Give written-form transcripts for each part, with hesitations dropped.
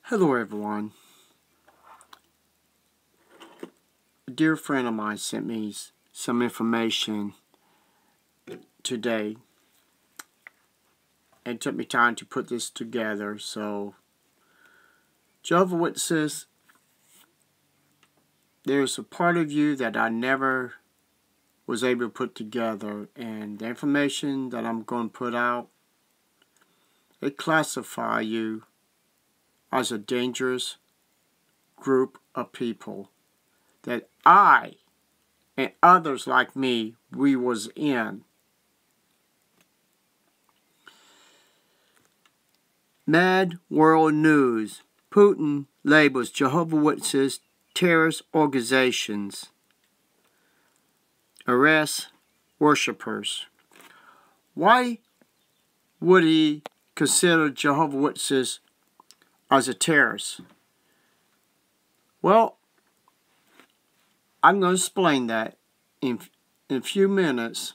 Hello everyone. A dear friend of mine sent me some information today and took me time to put this together. So, Jehovah Witnesses, there's a part of you that I never was able to put together, and the information that I'm going to put out, it classify you as a dangerous group of people that I and others like me, we was in. Mad World News. Putin labels Jehovah Witnesses terrorist organizations. Arrests worshippers. Why would he consider Jehovah Witnesses as a terrorist? Well, I'm going to explain that in a few minutes.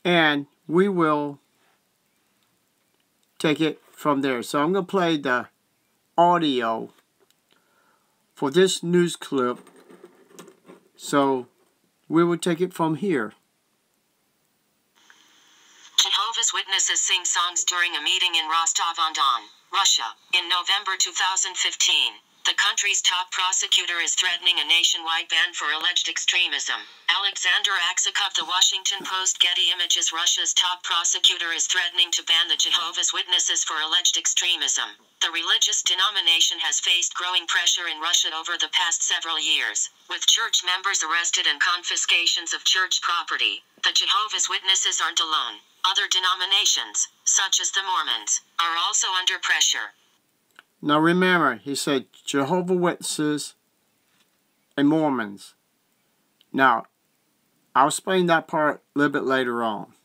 And we will take it from there. So I'm going to play the audio for this news clip. So we will take it from here. Jehovah's Witnesses sing songs during a meeting in Rostov-on-Don, Russia, in November 2015. The country's top prosecutor is threatening a nationwide ban for alleged extremism. Alexander Aksakov, The Washington Post. Getty Images. Russia's top prosecutor is threatening to ban the Jehovah's Witnesses for alleged extremism. The religious denomination has faced growing pressure in Russia over the past several years, with church members arrested and confiscations of church property. The Jehovah's Witnesses aren't alone. Other denominations, such as the Mormons, are also under pressure. Now remember, he said Jehovah Witnesses and Mormons. Now, I'll explain that part a little bit later on.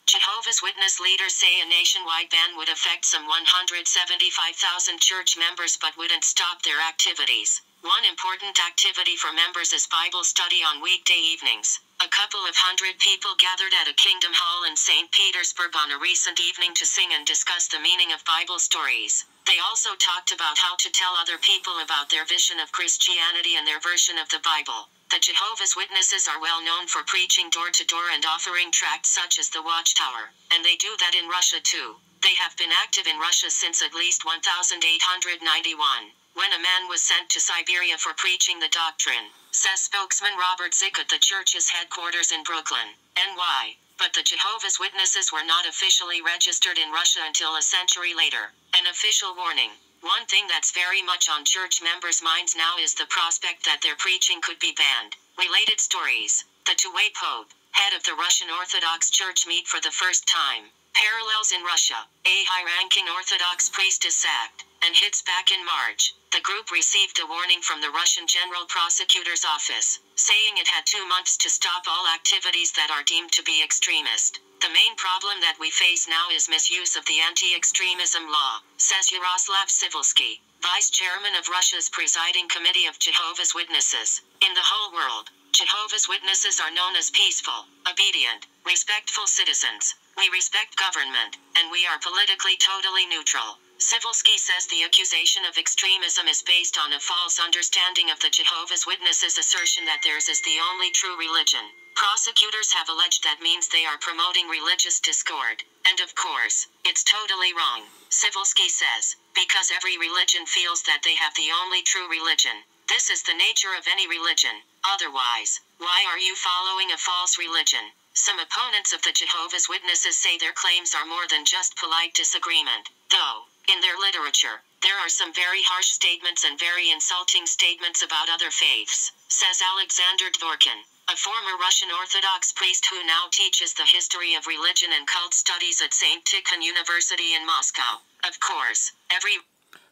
Jehovah's Witness leaders say a nationwide ban would affect some 175,000 church members but wouldn't stop their activities. One important activity for members is Bible study on weekday evenings. A couple of hundred people gathered at a Kingdom Hall in St. Petersburg on a recent evening to sing and discuss the meaning of Bible stories. They also talked about how to tell other people about their vision of Christianity and their version of the Bible. The Jehovah's Witnesses are well known for preaching door to door and offering tracts such as the Watchtower, and they do that in Russia too. They have been active in Russia since at least 1891, when a man was sent to Siberia for preaching the doctrine, says spokesman Robert Zick at the church's headquarters in Brooklyn, NY. But the Jehovah's Witnesses were not officially registered in Russia until a century later. An official warning. One thing that's very much on church members' minds now is the prospect that their preaching could be banned. Related stories. The two-way Pope, head of the Russian Orthodox Church, meet for the first time. Parallels in Russia. A high-ranking Orthodox priest is sacked and hits back in March. The group received a warning from the Russian General Prosecutor's Office, saying it had 2 months to stop all activities that are deemed to be extremist. The main problem that we face now is misuse of the anti-extremism law, says Yaroslav Sivolsky, vice chairman of Russia's presiding committee of Jehovah's Witnesses. In the whole world, Jehovah's Witnesses are known as peaceful, obedient, respectful citizens. We respect government, and we are politically totally neutral. Sivolsky says the accusation of extremism is based on a false understanding of the Jehovah's Witnesses' assertion that theirs is the only true religion. Prosecutors have alleged that means they are promoting religious discord. And of course, it's totally wrong, Sivolsky says, because every religion feels that they have the only true religion. This is the nature of any religion. Otherwise, why are you following a false religion? Some opponents of the Jehovah's Witnesses say their claims are more than just polite disagreement, though. In their literature, there are some very harsh statements and very insulting statements about other faiths, says Alexander Dvorkin, a former Russian Orthodox priest who now teaches the history of religion and cult studies at St. Tikhon University in Moscow. Of course,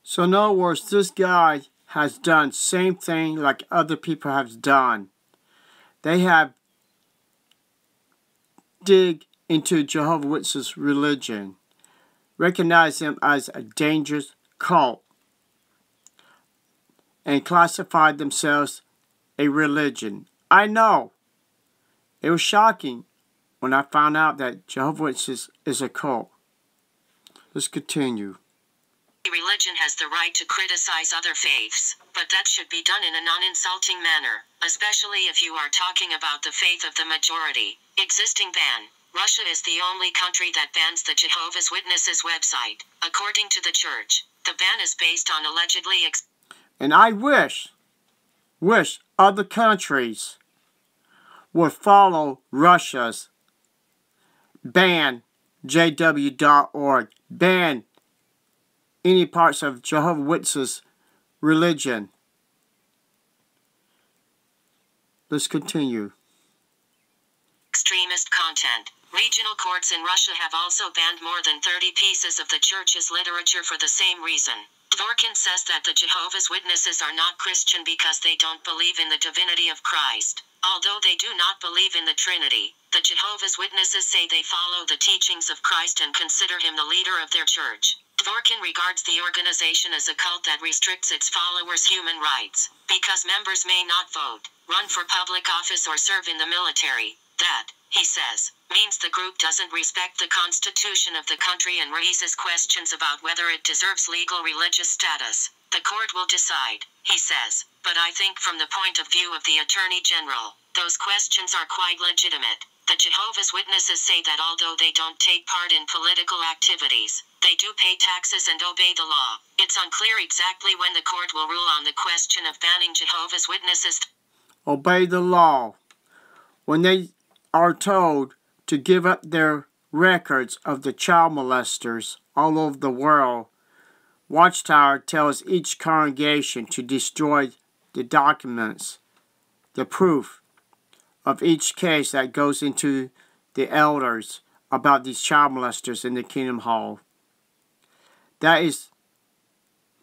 So in other words, this guy has done same thing like other people have done. They have dig into Jehovah's Witnesses religion, recognize them as a dangerous cult, and classify themselves a religion. I know. It was shocking when I found out that Jehovah's Witnesses is a cult. Let's continue. Religion has the right to criticize other faiths, but that should be done in a non-insulting manner, especially if you are talking about the faith of the majority. Existing ban. Russia is the only country that bans the Jehovah's Witnesses website. According to the church, the ban is based on allegedly and I wish other countries would follow Russia's ban jw.org, ban any parts of Jehovah's Witnesses religion. Let's continue. Extremist content. Regional courts in Russia have also banned more than 30 pieces of the church's literature for the same reason. Dworkin says that the Jehovah's Witnesses are not Christian because they don't believe in the divinity of Christ. Although they do not believe in the Trinity, the Jehovah's Witnesses say they follow the teachings of Christ and consider him the leader of their church. Dworkin regards the organization as a cult that restricts its followers' human rights, because members may not vote, run for public office or serve in the military. That, he says, means the group doesn't respect the constitution of the country and raises questions about whether it deserves legal religious status. The court will decide, he says, but I think from the point of view of the Attorney General, those questions are quite legitimate. The Jehovah's Witnesses say that although they don't take part in political activities, they do pay taxes and obey the law. It's unclear exactly when the court will rule on the question of banning Jehovah's Witnesses. Obey the law. When they are told to give up their records of the child molesters all over the world, Watchtower tells each congregation to destroy the documents, the proof of each case that goes into the elders about these child molesters in the Kingdom Hall. That is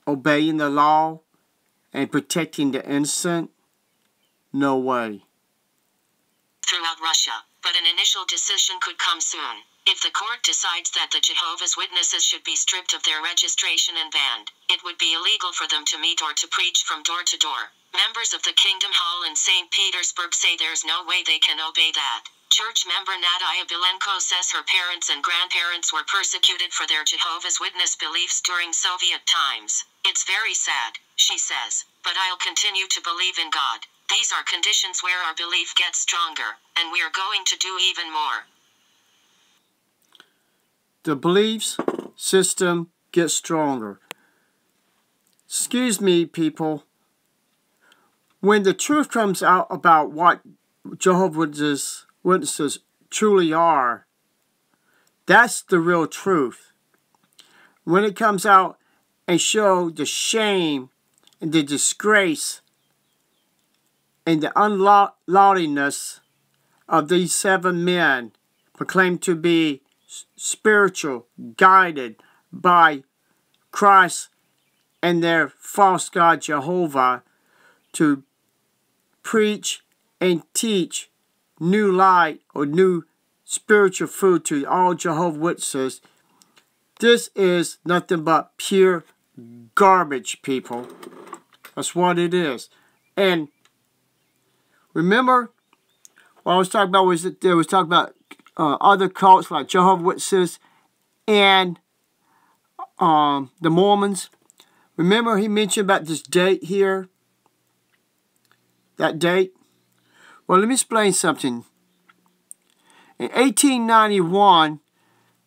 obeying the law and protecting the innocent? No way. Throughout Russia, but an initial decision could come soon. If the court decides that the Jehovah's Witnesses should be stripped of their registration and banned, it would be illegal for them to meet or to preach from door to door. Members of the Kingdom Hall in St. Petersburg say there's no way they can obey that. Church member Nadia Belenko says her parents and grandparents were persecuted for their Jehovah's Witness beliefs during Soviet times. It's very sad, she says, but I'll continue to believe in God. These are conditions where our belief gets stronger, and we are going to do even more. The beliefs system gets stronger. Excuse me, people. When the truth comes out about what Jehovah's Witnesses truly are, that's the real truth. When it comes out and show the shame and the disgrace and the unlawliness of these 7 men proclaimed to be spiritual, guided by Christ and their false god Jehovah to preach and teach new light or new spiritual food to all Jehovah's Witnesses. This is nothing but pure garbage, people. That's what it is. And remember what I was talking about was that there was talking about other cults like Jehovah's Witnesses and the Mormons. Remember he mentioned about this date here? That date? Well, let me explain something. In 1891,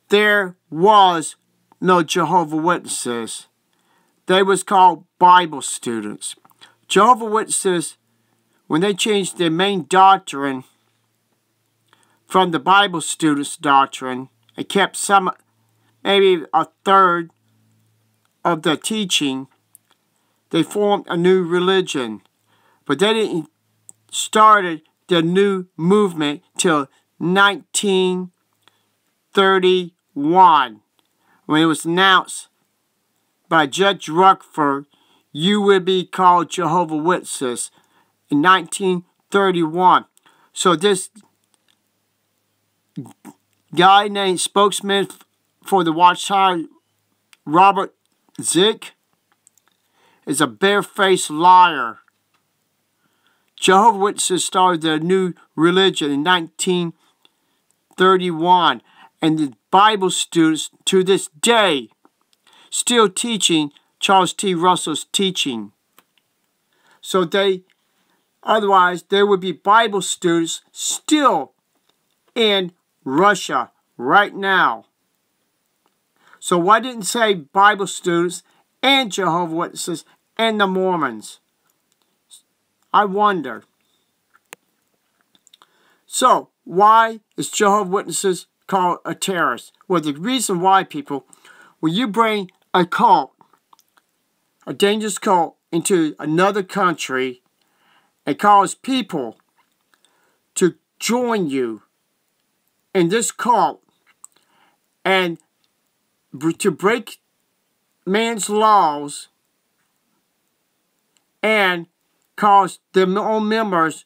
there was no Jehovah's Witnesses. They was called Bible students. Jehovah's Witnesses, when they changed their main doctrine from the Bible students' doctrine and kept some, maybe a third of the teaching, they formed a new religion. But they didn't start the new movement till 1931, when it was announced by Judge Ruckford, you will be called Jehovah's Witnesses, in 1931. So this guy named spokesman for the Watchtower, Robert Zick, is a barefaced liar. Jehovah's Witnesses started their new religion in 1931, And the Bible students to this day still teaching Charles T. Russell's teaching. So otherwise there would be Bible students still in Russia right now. So why didn't it say Bible students and Jehovah's Witnesses and the Mormons? I wonder. So why is Jehovah's Witnesses called a terrorist? Well, the reason why, people, when you bring a cult, a dangerous cult, into another country and cause people to join you in this cult and to break man's laws and cause their own members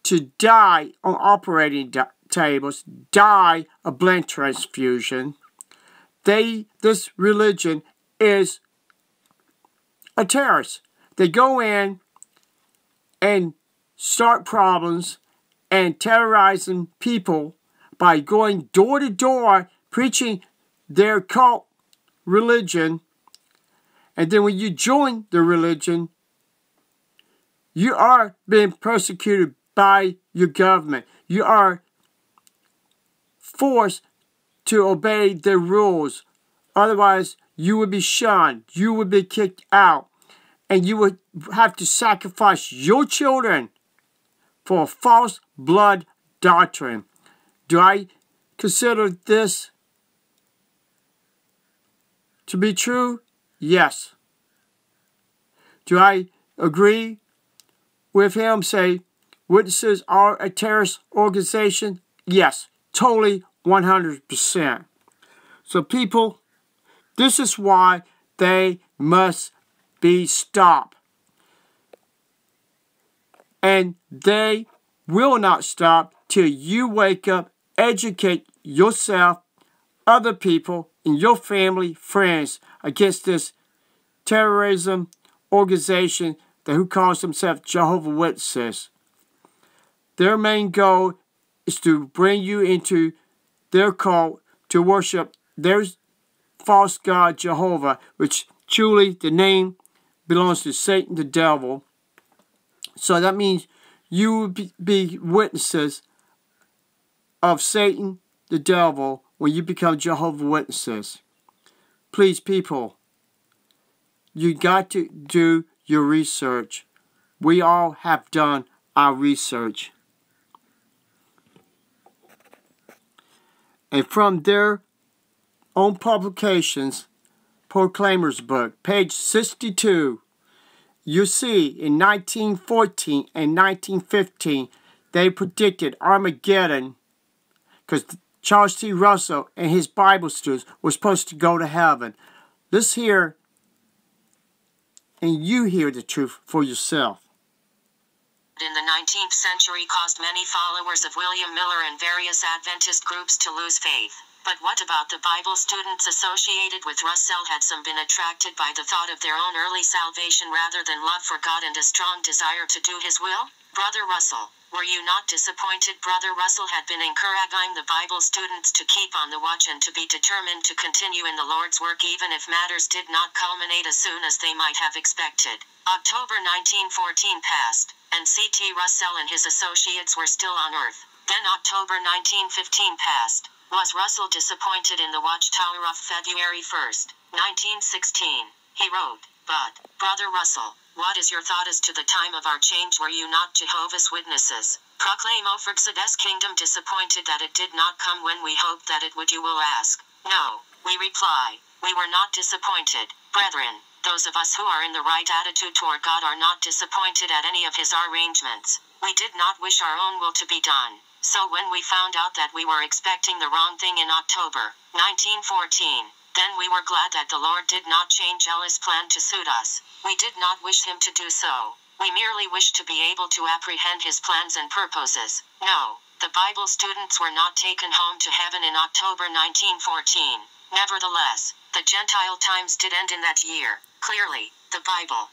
to die on operating tables, die of blood transfusion, this religion is a terrorist. They go in and start problems and terrorizing people by going door to door preaching their cult religion. And then when you join the religion, you are being persecuted by your government. You are forced to obey their rules. Otherwise, you would be shunned. You would be kicked out. And you would have to sacrifice your children for a false blood doctrine. Do I consider this to be true? Yes. Do I agree with him, say witnesses are a terrorist organization? Yes, totally 100%. So people, this is why they must be stopped. And they will not stop till you wake up, educate yourself, other people, and your family, friends against this terrorism organization who calls themselves Jehovah's Witnesses. Their main goal is to bring you into their cult to worship their false god Jehovah, which truly the name belongs to Satan the devil. So that means you will be witnesses of Satan the devil when you become Jehovah's Witnesses. Please, people, you got to do your research. We all have done our research. And from their own publications, Proclaimer's book, page 62, you see in 1914 and 1915, they predicted Armageddon because Charles T. Russell and his Bible students were supposed to go to heaven. Let's hear and you hear the truth for yourself. In the 19th century caused many followers of William Miller and various Adventist groups to lose faith. But what about the Bible students associated with Russell? Had some been attracted by the thought of their own early salvation rather than love for God and a strong desire to do His will? Brother Russell, were you not disappointed? Brother Russell had been encouraging the Bible students to keep on the watch and to be determined to continue in the Lord's work even if matters did not culminate as soon as they might have expected. October 1914 passed, and C.T. Russell and his associates were still on earth. Then October 1915 passed. Was Russell disappointed in the Watchtower of February 1st, 1916? He wrote, "But, Brother Russell, what is your thought as to the time of our change? Were you not Jehovah's Witnesses? Proclaim for God's kingdom disappointed that it did not come when we hoped that it would? You will ask. No, we reply, we were not disappointed. Brethren, those of us who are in the right attitude toward God are not disappointed at any of His arrangements. We did not wish our own will to be done. So when we found out that we were expecting the wrong thing in October 1914, then we were glad that the Lord did not change His plan to suit us. We did not wish Him to do so. We merely wished to be able to apprehend His plans and purposes. No, the Bible students were not taken home to heaven in October 1914. Nevertheless, the Gentile times did end in that year. Clearly, the Bible